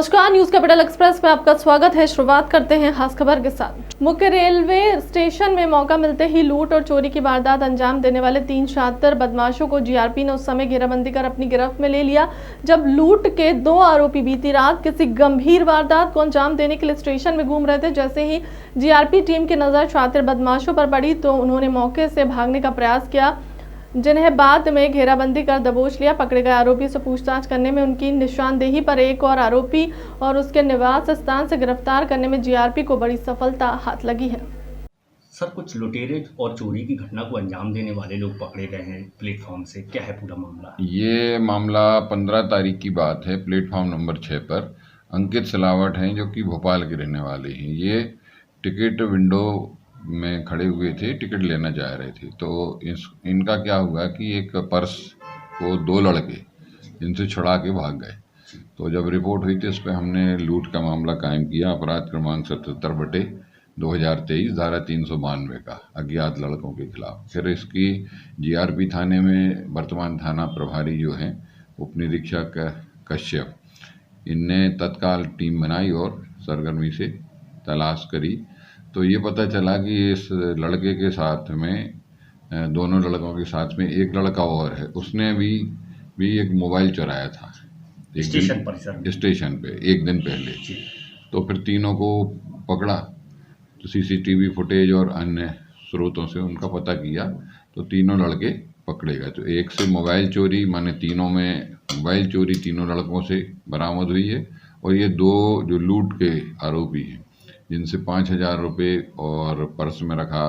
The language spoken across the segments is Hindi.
नमस्कार, न्यूज कैपिटल एक्सप्रेस में आपका स्वागत है। शुरुआत करते हैं खास खबर के साथ। मुख्य रेलवे स्टेशन में मौका मिलते ही लूट और चोरी की वारदात अंजाम देने वाले 3 शातिर बदमाशों को जीआरपी ने उस समय घेराबंदी कर अपनी गिरफ्त में ले लिया जब लूट के 2 आरोपी बीती रात किसी गंभीर वारदात को अंजाम देने के लिए स्टेशन में घूम रहे थे। जैसे ही जीआरपी टीम की नजर शातिर बदमाशों पर पड़ी तो उन्होंने मौके से भागने का प्रयास किया, जिन्हें बाद में घेराबंदी कर दबोच लिया। पकड़े गए आरोपी से पूछताछ करने में उनकी निशानदेही पर एक और आरोपी और उसके निवास स्थान से गिरफ्तार करने में जीआरपी को बड़ी सफलता हाथ लगी है। सर, कुछ लुटेरे और चोरी की घटना को अंजाम देने वाले लोग पकड़े गए हैं प्लेटफॉर्म से, क्या है पूरा मामला? ये मामला 15 तारीख की बात है। प्लेटफॉर्म नंबर 6 पर अंकित सिलावट हैं जो कि भोपाल के रहने वाले हैं। ये टिकट विंडो में खड़े हुए थे, टिकट लेना जा रहे थे। तो इनका क्या हुआ कि एक पर्स को 2 लड़के इनसे छुड़ा के भाग गए। तो जब रिपोर्ट हुई तो इस पर हमने लूट का मामला कायम किया। अपराध क्रमांक 77/2023 धारा 392 का अज्ञात लड़कों के खिलाफ। फिर इसकी जीआरपी थाने में वर्तमान थाना प्रभारी जो हैं उप निरीक्षक कश्यप, इनने तत्काल टीम बनाई और सरगर्मी से तलाश करी। तो ये पता चला कि इस लड़के के साथ में, दोनों लड़कों के साथ में एक लड़का और है, उसने भी एक मोबाइल चुराया था स्टेशन पे एक दिन पहले। तो फिर तीनों को पकड़ा, तो सीसीटीवी फुटेज और अन्य स्रोतों से उनका पता किया तो तीनों लड़के पकड़े गए। तो एक से मोबाइल चोरी, माने तीनों में मोबाइल चोरी तीनों लड़कों से बरामद हुई है। और ये 2 जो लूट के आरोपी हैं जिनसे 5,000 रुपये और पर्स में रखा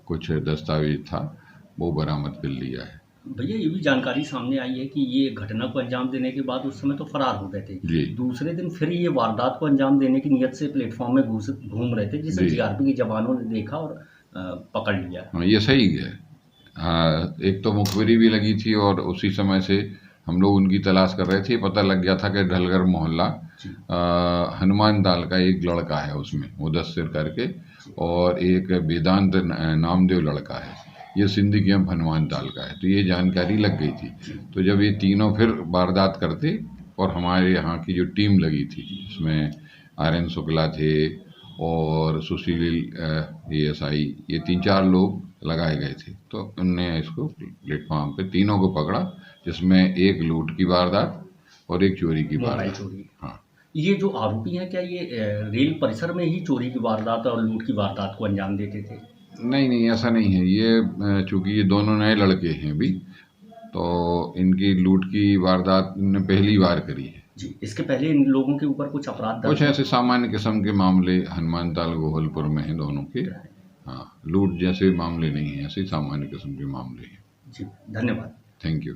कुछ दस्तावेज था वो बरामद कर लिया है। भैया, ये भी जानकारी सामने आई है कि ये घटना को अंजाम देने के बाद उस समय तो फरार हो गए थे जी। दूसरे दिन फिर ये वारदात को अंजाम देने की नियत से प्लेटफॉर्म में घूम रहे थे, जिसे जीआरपी के जवानों ने देखा और पकड़ लिया। हाँ, ये सही है। हाँ, एक तो मुखबिरी भी लगी थी और उसी समय से हम लोग उनकी तलाश कर रहे थे। पता लग गया था कि ढलगर मोहल्ला हनुमान दाल का एक लड़का है, उसमें मुदस्सिर करके, और एक वेदांत नामदेव लड़का है, ये सिंधी कैंप हनुमान दाल का है। तो ये जानकारी लग गई थी। तो जब ये तीनों फिर वारदात करते और हमारे यहाँ की जो टीम लगी थी, इसमें RN शुक्ला थे और सुशील ASI, ये 3-4 लोग लगाए गए थे। तो उनने इसको प्लेटफॉर्म पे तीनों को पकड़ा, जिसमें एक लूट की वारदात और एक चोरी की वारदात। हाँ, ये जो आरोपी हैं, क्या ये रेल परिसर में ही चोरी की वारदात और लूट की वारदात को अंजाम देते थे? नहीं, ऐसा नहीं है। ये चूंकि ये दोनों नए लड़के हैं अभी, तो इनकी लूट की वारदात इन्होंने पहली बार करी है जी। इसके पहले इन लोगों के ऊपर कुछ अपराध कुछ ऐसे सामान्य किस्म के मामले हनुमान ताल गोहलपुर में हैं दोनों के। हाँ, लूट जैसे मामले नहीं है, ऐसे सामान्य किस्म के मामले हैं। जी, धन्यवाद। Thank you.